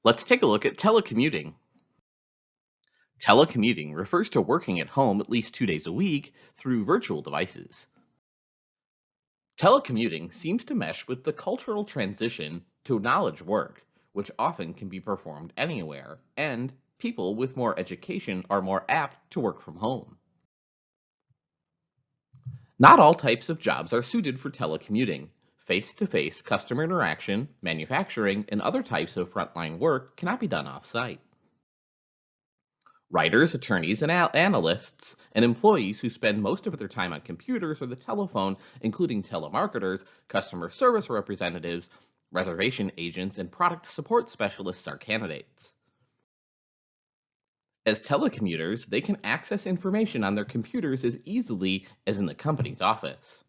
Let's take a look at telecommuting. Telecommuting refers to working at home at least 2 days a week through virtual devices. Telecommuting seems to mesh with the cultural transition to knowledge work, which often can be performed anywhere, and people with more education are more apt to work from home. Not all types of jobs are suited for telecommuting. Face to face customer interaction, manufacturing, and other types of frontline work cannot be done off site. Writers, attorneys, and analysts, and employees who spend most of their time on computers or the telephone, including telemarketers, customer service representatives, reservation agents, and product support specialists, are candidates. As telecommuters, they can access information on their computers as easily as in the company's office.